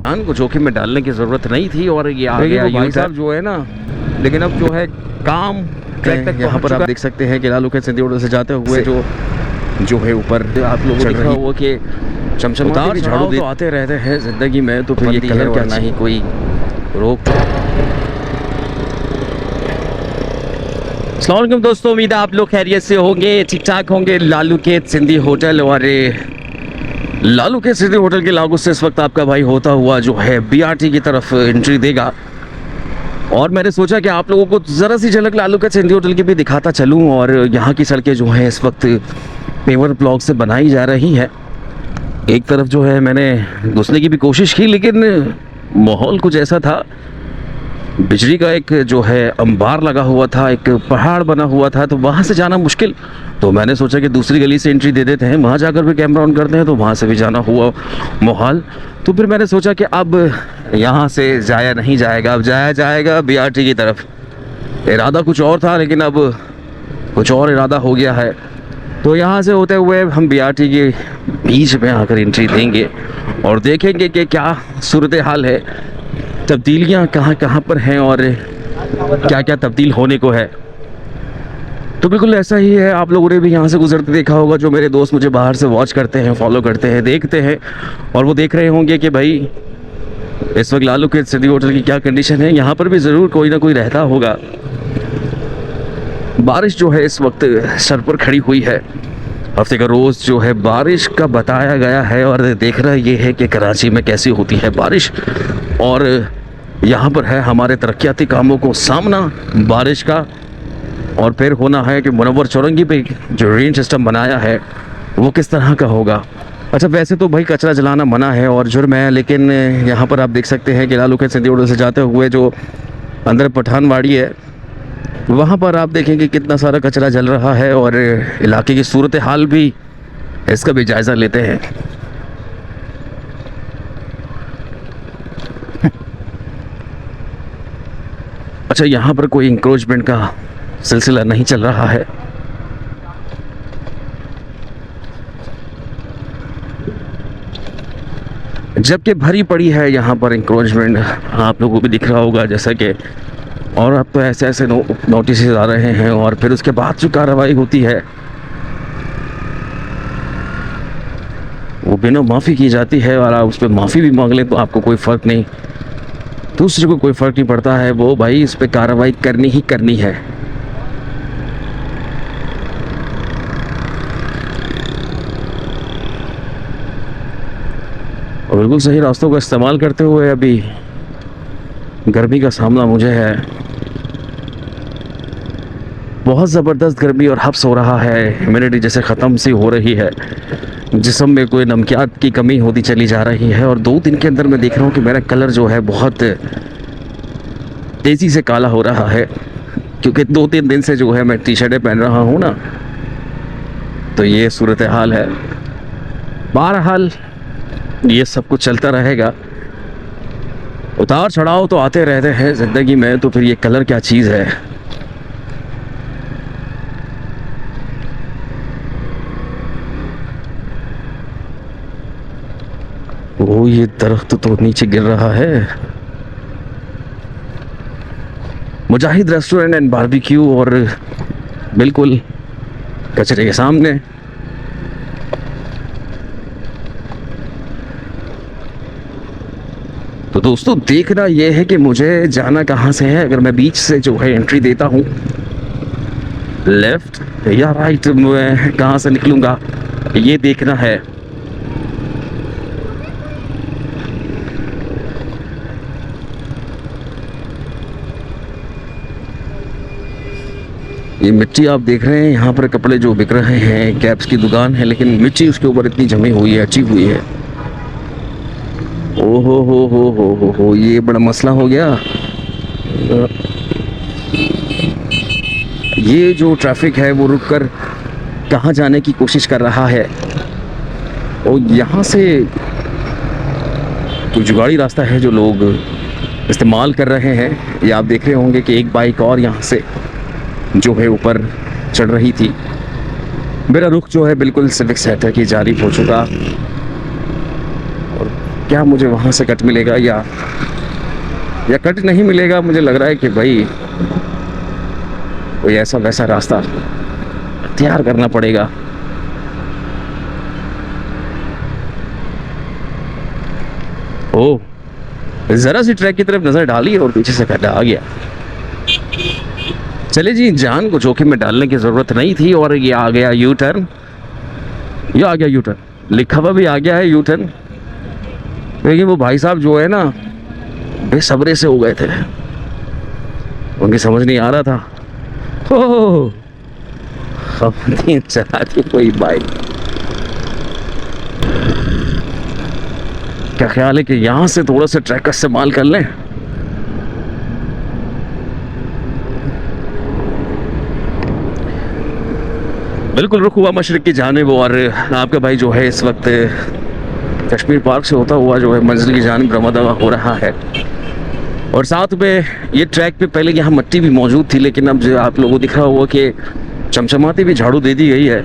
जान को जोखिम में डालने की ज़रूरत नहीं थी और ये आ गया भाई साहब जो है ना। लेकिन अब जो है काम ट्रैक तक यहाँ पर आप देख सकते हैं कि लालू के सिंधी होटल से जाते हुए जो है ऊपर आप लोगों को दिख रहा हुआ कि चमचमाते झाड़ू तो आते रहते हैं ज़िंदगी में, तो फिर ये कलर क्या ना ही कोई रोक। अस्सलाम वालेकुम दोस्तों, उम्मीद है आप लोग खैरियत से होंगे, ठीक ठाक होंगे। लालू के सिंधी होटल और लालू के सिंधी होटल के लागू से इस वक्त आपका भाई होता हुआ जो है बीआरटी की तरफ एंट्री देगा। और मैंने सोचा कि आप लोगों को ज़रा सी झलक लालू के सिंधी होटल की भी दिखाता चलूं। और यहाँ की सड़कें जो हैं इस वक्त पेवर ब्लॉक से बनाई जा रही हैं। एक तरफ जो है मैंने घुसने की भी कोशिश की, लेकिन माहौल कुछ ऐसा था, बिजली का एक जो है अंबार लगा हुआ था, एक पहाड़ बना हुआ था, तो वहाँ से जाना मुश्किल। तो मैंने सोचा कि दूसरी गली से एंट्री दे देते हैं, वहाँ जाकर भी कैमरा ऑन करते हैं, तो वहाँ से भी जाना हुआ माहौल। तो फिर मैंने सोचा कि अब यहाँ से जाया नहीं जाएगा, अब जाया जाएगा बीआरटी की तरफ। इरादा कुछ और था, लेकिन अब कुछ और इरादा हो गया है। तो यहाँ से होते हुए हम बीआरटी के बीच में आकर एंट्री देंगे और देखेंगे कि क्या सूरत हाल है, तब्दीलियाँ कहाँ कहाँ पर हैं और क्या क्या तब्दील होने को है। तो बिल्कुल ऐसा ही है, आप लोगों ने भी यहाँ से गुजरते देखा होगा। जो मेरे दोस्त मुझे बाहर से वॉच करते हैं, फॉलो करते हैं, देखते हैं, और वो देख रहे होंगे कि भाई इस वक्त लालू के सिंधी होटल की क्या कंडीशन है। यहाँ पर भी ज़रूर कोई ना कोई रहता होगा। बारिश जो है इस वक्त सर पर खड़ी हुई है। हफ्ते का रोज़ जो है बारिश का बताया गया है, और देख रहा ये है कि कराची में कैसी होती है बारिश। और यहाँ पर है हमारे तरक्याती कामों को सामना बारिश का। और फिर होना है कि मुनव्वर चौरंगी पे जो रेन सिस्टम बनाया है वो किस तरह का होगा। अच्छा, वैसे तो भाई कचरा जलाना मना है और जुर्म है, लेकिन यहाँ पर आप देख सकते हैं कि लालू के सिंधी होटल से जाते हुए जो अंदर पठानवाड़ी है, वहाँ पर आप देखेंगे कितना सारा कचरा जल रहा है। और इलाके की सूरत हाल भी इसका भी जायज़ा लेते हैं। अच्छा, यहाँ पर कोई इंक्रोचमेंट का सिलसिला नहीं चल रहा है। जबकि भरी पड़ी है यहाँ पर इंक्रोचमेंट, आप लोगों को भी दिख रहा होगा जैसा कि। और अब तो ऐसे ऐसे नोटिस आ रहे हैं, और फिर उसके बाद जो कार्रवाई होती है वो बिना माफ़ी की जाती है। और आप उस पर माफ़ी भी मांग लें तो आपको कोई फ़र्क नहीं, दूसरे को कोई फ़र्क नहीं पड़ता है। वो भाई इस पर कार्रवाई करनी ही करनी है। और बिल्कुल सही रास्तों का इस्तेमाल करते हुए अभी गर्मी का सामना मुझे है। बहुत ज़बरदस्त गर्मी और हब्स हो रहा है, ह्यूमिडिटी जैसे ख़त्म सी हो रही है, जिस्म में कोई नमकियात की कमी होती चली जा रही है। और 2 दिन के अंदर मैं देख रहा हूँ कि मेरा कलर जो है बहुत तेज़ी से काला हो रहा है, क्योंकि 2-3 दिन से जो है मैं टी-शर्टें पहन रहा हूँ ना, तो ये सूरत हाल है। बहरहाल ये सब कुछ चलता रहेगा, उतार चढ़ाव तो आते रहते हैं ज़िंदगी में, तो फिर ये कलर क्या चीज़ है। वो ये दरख्त तो नीचे गिर रहा है। मुजाहिद रेस्टोरेंट एंड बारबेक्यू, और बिल्कुल कचरे के सामने। तो दोस्तों, देखना ये है कि मुझे जाना कहाँ से है। अगर मैं बीच से जो है एंट्री देता हूँ, लेफ्ट या राइट, मैं कहाँ से निकलूँगा ये देखना है। ये मिट्टी आप देख रहे हैं, यहाँ पर कपड़े जो बिक रहे हैं, कैप्स की दुकान है, लेकिन मिट्टी उसके ऊपर इतनी जमी हुई है, अच्छी हुई है। ओहो हो, ये बड़ा मसला हो गया। ये जो ट्रैफिक है वो रुककर कहाँ जाने की कोशिश कर रहा है। और यहाँ से कोई जुगाड़ी रास्ता है जो लोग इस्तेमाल कर रहे हैं। ये आप देख रहे होंगे कि एक बाइक और यहाँ से जो है ऊपर चढ़ रही थी। मेरा रुख जो है बिल्कुल सिविक सेंटर की जानिब हो चुका, और क्या मुझे वहाँ से कट मिलेगा या कट नहीं मिलेगा। मुझे लग रहा है कि भाई कोई ऐसा वैसा रास्ता तैयार करना पड़ेगा। ओ, जरा सी ट्रैक की तरफ नजर डाली और पीछे से गड्ढा आ गया। चले जी, जान को जोखिम में डालने की जरूरत नहीं थी और ये आ गया यू टर्न। ये आ गया यू टर्न, लिखा हुआ भी आ गया है यू टर्न। लेकिन वो भाई साहब जो है ना बेसब्रे से हो गए थे, उनकी समझ नहीं आ रहा था। हो अपनी चलाती कोई बाइक। क्या ख्याल है कि यहाँ से थोड़ा सा ट्रैक का इस्तेमाल कर लें? बिल्कुल रुक हुआ मशरिक की जानिब और आपका भाई जो है इस वक्त कश्मीर पार्क से होता हुआ जो है मंजिल की जानिब रवाना हो रहा है। और साथ में ये ट्रैक पे पहले यहाँ मट्टी भी मौजूद थी, लेकिन अब जो आप लोगों को दिख रहा हुआ कि चमचमाती भी झाड़ू दे दी गई है।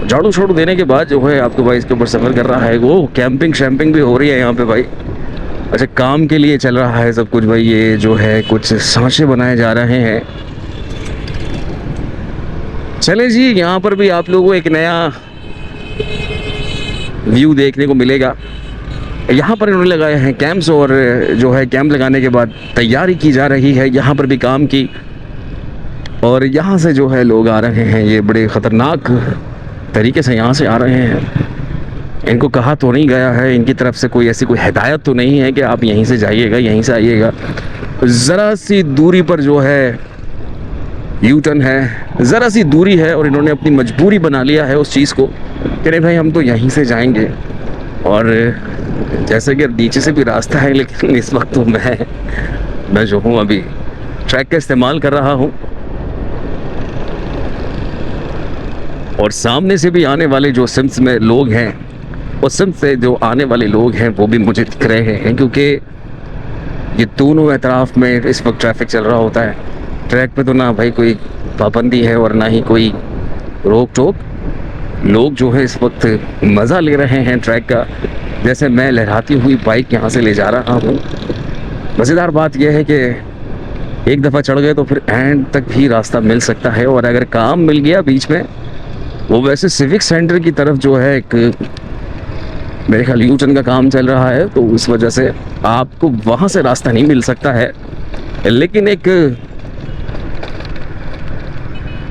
झाड़ू छोड़ू देने के बाद जो है आपके भाई इसके ऊपर सफ़र कर रहा है। वो कैंपिंग शैम्पिंग भी हो रही है यहाँ पे भाई। अच्छा, काम के लिए चल रहा है सब कुछ भाई। ये जो है कुछ सांचे बनाए जा रहे हैं। चले जी, यहाँ पर भी आप लोगों को एक नया व्यू देखने को मिलेगा। यहाँ पर इन्होंने लगाए हैं कैंप्स और जो है कैंप लगाने के बाद तैयारी की जा रही है यहाँ पर भी काम की। और यहाँ से जो है लोग आ रहे हैं, ये बड़े ख़तरनाक तरीके से यहाँ से आ रहे हैं। इनको कहा तो नहीं गया है, इनकी तरफ से कोई ऐसी कोई हिदायत तो नहीं है कि आप यहीं से जाइएगा, यहीं से आइएगा। ज़रा सी दूरी पर जो है यू टर्न है, ज़रा सी दूरी है और इन्होंने अपनी मजबूरी बना लिया है उस चीज़ को कि नहीं भाई हम तो यहीं से जाएंगे। और जैसे कि नीचे से भी रास्ता है, लेकिन इस वक्त तो मैं जो हूँ अभी ट्रैक का इस्तेमाल कर रहा हूँ। और सामने से भी आने वाले जो सिम्स में लोग हैं, उस सिम्स से जो आने वाले लोग हैं वो भी मुझे दिख रहे हैं, क्योंकि ये दोनों एतराफ़ में इस वक्त ट्रैफिक चल रहा होता है। ट्रैक पे तो ना भाई कोई पाबंदी है और ना ही कोई रोक टोक। लोग जो है इस वक्त मज़ा ले रहे हैं ट्रैक का, जैसे मैं लहराती हुई बाइक यहाँ से ले जा रहा हूँ। मज़ेदार बात यह है कि एक दफ़ा चढ़ गए तो फिर एंड तक भी रास्ता मिल सकता है। और अगर काम मिल गया बीच में, वो वैसे सिविक सेंटर की तरफ जो है एक मेरे ख्याल यू टर्न का काम चल रहा है, तो उस वजह से आपको वहाँ से रास्ता नहीं मिल सकता है। लेकिन एक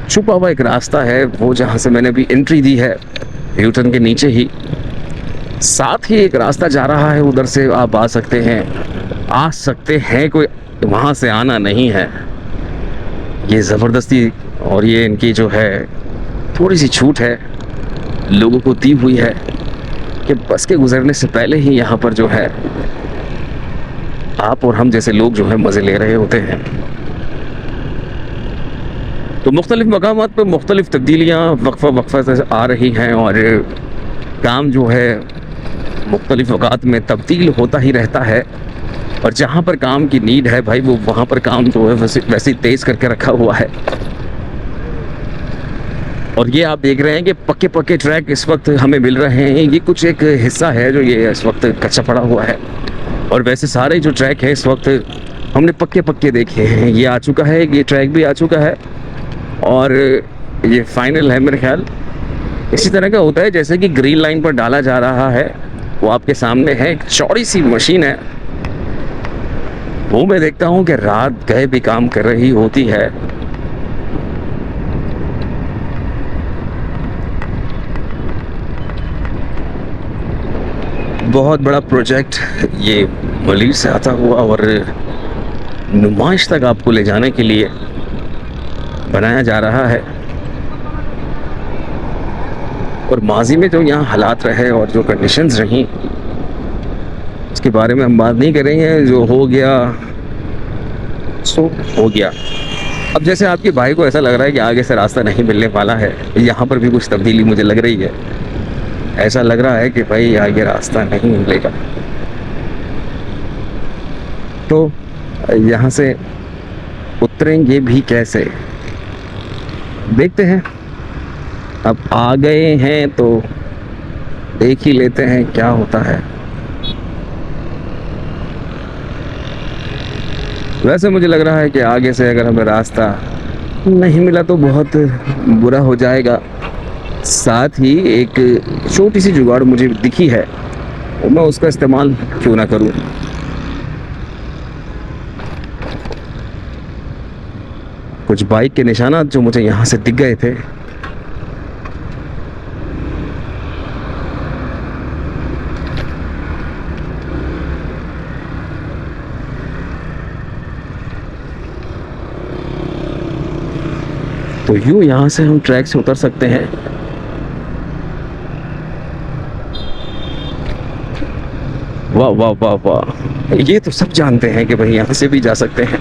छुपा हुआ एक रास्ता है वो, जहाँ से मैंने अभी एंट्री दी है यू टर्न के नीचे ही। साथ ही एक रास्ता जा रहा है, उधर से आप आ सकते हैं, कोई वहाँ से आना नहीं है। ये ज़बरदस्ती और ये इनकी जो है थोड़ी सी छूट है लोगों को दी हुई है कि बस के गुजरने से पहले ही यहाँ पर जो है आप और हम जैसे लोग जो है मज़े ले रहे होते हैं। तो मुख्तलिफ़ मकामात पर मुख्तलिफ़ तब्दीलियाँ वक्फ़ा से आ रही हैं और काम जो है मुख्तलिफ़ औक़ात में तब्दील होता ही रहता है। और जहाँ पर काम की नीड है भाई, वो वहाँ पर काम जो है वैसे तेज़ करके रखा हुआ है। और ये आप देख रहे हैं कि पक्के पक्के ट्रैक इस वक्त हमें मिल रहे हैं। ये कुछ एक हिस्सा है जो ये इस वक्त कच्चा पड़ा हुआ है, और वैसे सारे जो ट्रैक है इस वक्त हमने पक्के पक्के देखे हैं। ये आ चुका है, ये ट्रैक भी आ चुका है और ये फाइनल है मेरे ख्याल। इसी तरह का होता है जैसे कि ग्रीन लाइन पर डाला जा रहा है, वो आपके सामने है। एक चौड़ी सी मशीन है, वो मैं देखता हूँ कि रात गए भी काम कर रही होती है। बहुत बड़ा प्रोजेक्ट ये मलीर से आता हुआ और नुमाइश तक आपको ले जाने के लिए बनाया जा रहा है। और माजी में जो यहाँ हालात रहे और जो कंडीशंस रहीं, उसके बारे में हम बात नहीं करेंगे। जो हो गया सो हो गया। अब जैसे आपके भाई को ऐसा लग रहा है कि आगे से रास्ता नहीं मिलने वाला है, यहाँ पर भी कुछ तब्दीली मुझे लग रही है। ऐसा लग रहा है कि भाई आगे रास्ता नहीं मिलेगा, तो यहाँ से उतरेंगे भी कैसे, देखते हैं। अब आ गए हैं तो देख ही लेते हैं क्या होता है। वैसे मुझे लग रहा है कि आगे से अगर हमें रास्ता नहीं मिला तो बहुत बुरा हो जाएगा। साथ ही एक छोटी सी जुगाड़ मुझे दिखी है, और मैं उसका इस्तेमाल क्यों ना करूं। कुछ बाइक के निशानात जो मुझे यहाँ से दिख गए थे, तो यूं यहाँ से हम ट्रैक से उतर सकते हैं। वाह वाह वाह वाह, ये तो सब जानते हैं कि भाई यहाँ से भी जा सकते हैं।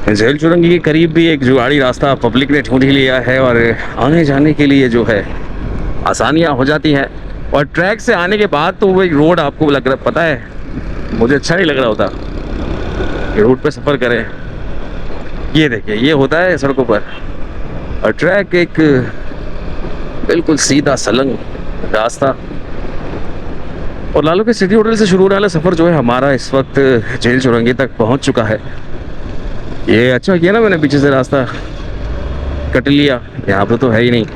झील चुरंगी के करीब भी एक जुगाड़ी रास्ता पब्लिक ने ढूंढ ही लिया है, और आने जाने के लिए जो है आसानियाँ हो जाती हैं। और ट्रैक से आने के बाद तो वो एक रोड आपको लग रहा, पता है मुझे अच्छा नहीं लग रहा होता कि रोड पे सफ़र करें। ये देखिए, ये होता है सड़कों पर, और ट्रैक एक बिल्कुल सीधा सलंग रास्ता। और लालू के सिटी होटल से शुरू होने वाला सफ़र जो है हमारा इस वक्त झील चुरंगी तक पहुंच चुका है। ये अच्छा किया ना मैंने पीछे से रास्ता कट लिया, यहाँ पर तो है ही नहीं।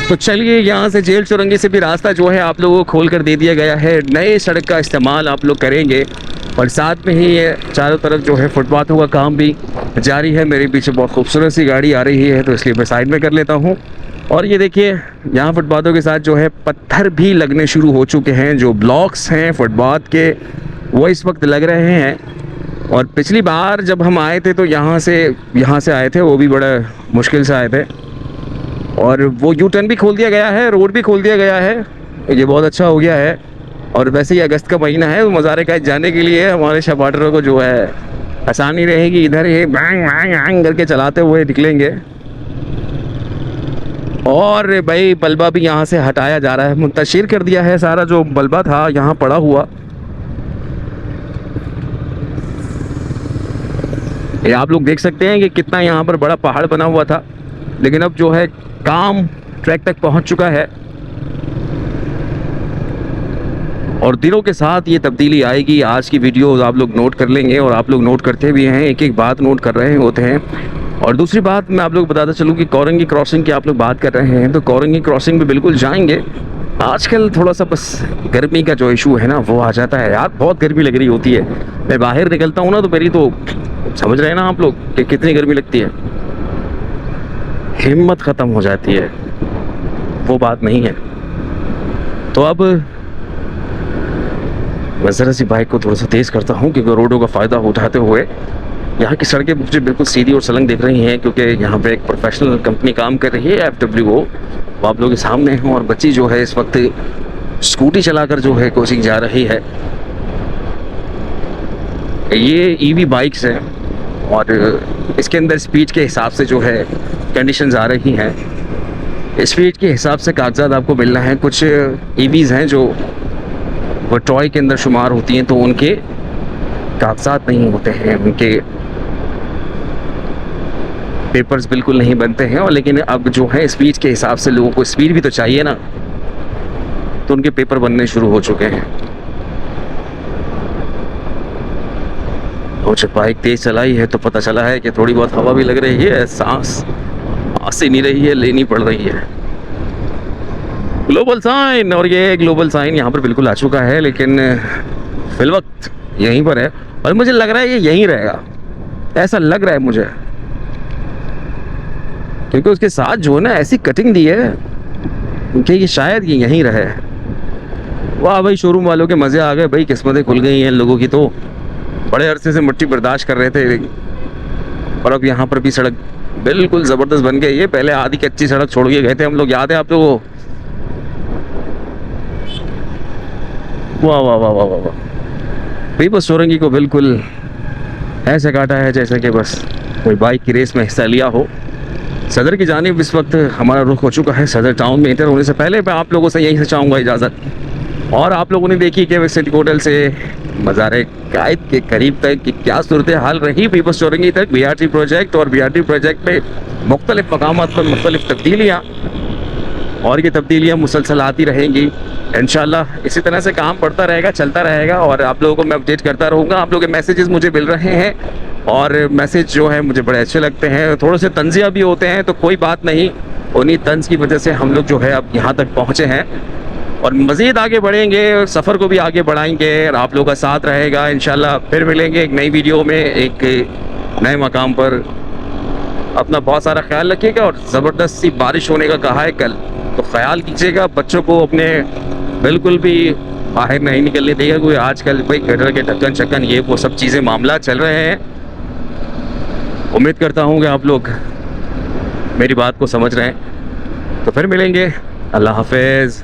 तो चलिए, यहाँ से झील चुरंगी से भी रास्ता जो है आप लोगों को खोल कर दे दिया गया है। नए सड़क का इस्तेमाल आप लोग करेंगे, और साथ में ही ये चारों तरफ जो है फुटपाथों का काम भी जारी है। मेरे पीछे बहुत खूबसूरत सी गाड़ी आ रही है, तो इसलिए मैं साइड में कर लेता हूँ। और ये देखिए, यहाँ फुटपाथों के साथ जो है पत्थर भी लगने शुरू हो चुके हैं। जो ब्लॉक्स हैं फुटपाथ के, वो इस वक्त लग रहे हैं। और पिछली बार जब हम आए थे तो यहाँ से आए थे, वो भी बड़ा मुश्किल से आए थे। और वो यू टर्न भी खोल दिया गया है, रोड भी खोल दिया गया है, ये बहुत अच्छा हो गया है। और वैसे ही अगस्त का महीना है, वो मज़ारे का जाने के लिए हमारे शबाटरों को जो है आसानी रहेगी। इधर ये बैंग बैंग बैंग करके चलाते हुए निकलेंगे। और भाई बल्बा भी यहाँ से हटाया जा रहा है, मुंतशिर कर दिया है सारा जो बल्बा था यहाँ पड़ा हुआ। ये आप लोग देख सकते हैं कि कितना यहाँ पर बड़ा पहाड़ बना हुआ था, लेकिन अब जो है काम ट्रैक तक पहुँच चुका है। और दिनों के साथ ये तब्दीली आएगी। आज की वीडियो आप लोग नोट कर लेंगे, और आप लोग नोट करते भी हैं, एक एक बात नोट कर रहे होते हैं। और दूसरी बात मैं आप लोग बताता चलूँ कि कोरंगी क्रॉसिंग की आप लोग बात कर रहे हैं, तो कोरंगी क्रॉसिंग भी बिल्कुल जाएंगे। आजकल थोड़ा सा बस गर्मी का जो इशू है ना, वो आ जाता है यार, बहुत गर्मी लग रही होती है। मैं बाहर निकलता हूँ ना, तो मेरी तो समझ रहे हैं ना आप लोग कि कितनी गर्मी लगती है, हिम्मत ख़त्म हो जाती है, वो बात नहीं है। तो अब मैं ज़रा सी बाइक को थोड़ा सा तेज़ करता हूँ, क्योंकि रोडों का फ़ायदा उठाते हुए यहाँ की सड़कें मुझे बिल्कुल सीधी और सलंग दिख रही हैं, क्योंकि यहाँ पे एक प्रोफेशनल कंपनी काम कर रही है, FWO। वो आप लोगों के सामने हैं। और बच्ची जो है इस वक्त स्कूटी चलाकर जो है कोचिंग जा रही है। ये EV बाइक्स हैं, और इसके अंदर स्पीड के हिसाब से जो है कंडीशंस आ रही हैं। स्पीड के हिसाब से कागजात आपको मिलना है। कुछ EVs हैं जो वो टॉय के अंदर शुमार होती हैं, तो उनके कागजात नहीं होते हैं, उनके पेपर्स बिल्कुल नहीं बनते हैं। और लेकिन अब जो है स्पीड के हिसाब से लोगों को स्पीड भी तो चाहिए ना, तो उनके पेपर बनने शुरू हो चुके हैं। और जब बाइक तेज चलाई है तो पता चला है कि थोड़ी बहुत हवा भी लग रही है, सांस ही नहीं रही है, लेनी पड़ रही है। ग्लोबल साइन, और ये ग्लोबल साइन यहाँ पर बिल्कुल आ चुका है, लेकिन फिलवक्त यहीं पर है। और मुझे लग रहा है ये यहीं रहेगा, ऐसा लग रहा है मुझे, क्योंकि उसके साथ जो है ना ऐसी कटिंग दी है कि ये शायद ये यहीं रहे। वाह भाई, शोरूम वालों के मज़े आ गए भाई, किस्मतें खुल गई हैं लोगों की। तो बड़े अरसे से मिट्टी बर्दाश्त कर रहे थे, और अब यहाँ पर भी सड़क बिल्कुल ज़बरदस्त बन गई है। पहले आधी कच्ची सड़क छोड़ के गए थे हम लोग, याद है आप लोगों को? वाह वाह वाह वाह वाह, पीपल्स चौरंगी को बिल्कुल ऐसे काटा है जैसे कि बस कोई बाइक की रेस में हिस्सा लिया हो। सदर की जानिब इस वक्त हमारा रुख हो चुका है। सदर टाउन में एंटर होने से पहले मैं आप लोगों से यहीं से चाहूँगा इजाज़त। और आप लोगों ने देखी कि सिटी होटल से मज़ार कायद के करीब तक कि क्या सूरत हाल रही, पीपल्स चौरंगी तक BRT प्रोजेक्ट, और BRT प्रोजेक्ट में मुख्तलिफ मकामात पर मुख्तलिफ तब्दीलियाँ, और ये तब्दीलियाँ मुसलसल आती रहेंगी। इंशाल्लाह इसी तरह से काम बढ़ता रहेगा, चलता रहेगा और आप लोगों को मैं अपडेट करता रहूँगा। आप लोगों के मैसेजेस मुझे मिल रहे हैं और मैसेज जो है मुझे बड़े अच्छे लगते हैं, थोड़े से तंजिया भी होते हैं, तो कोई बात नहीं, उन्हीं तंज की वजह से हम लोग जो है अब यहाँ तक पहुँचे हैं और मज़ीद आगे बढ़ेंगे, सफ़र को भी आगे बढ़ाएंगे और आप लोगों का साथ रहेगा। इंशाल्लाह फिर मिलेंगे एक नई वीडियो में, एक नए मकाम पर। अपना बहुत सारा ख्याल रखिएगा और ज़बरदस्त सी बारिश होने का कहा है कल, तो ख्याल कीजिएगा, बच्चों को अपने बिल्कुल भी बाहर नहीं निकलने देगा, कोई आजकल भाई गटर के ढक्कन शक्कन ये वो सब चीज़ें मामला चल रहे हैं। उम्मीद करता हूँ कि आप लोग मेरी बात को समझ रहे हैं। तो फिर मिलेंगे, अल्लाह हाफिज़।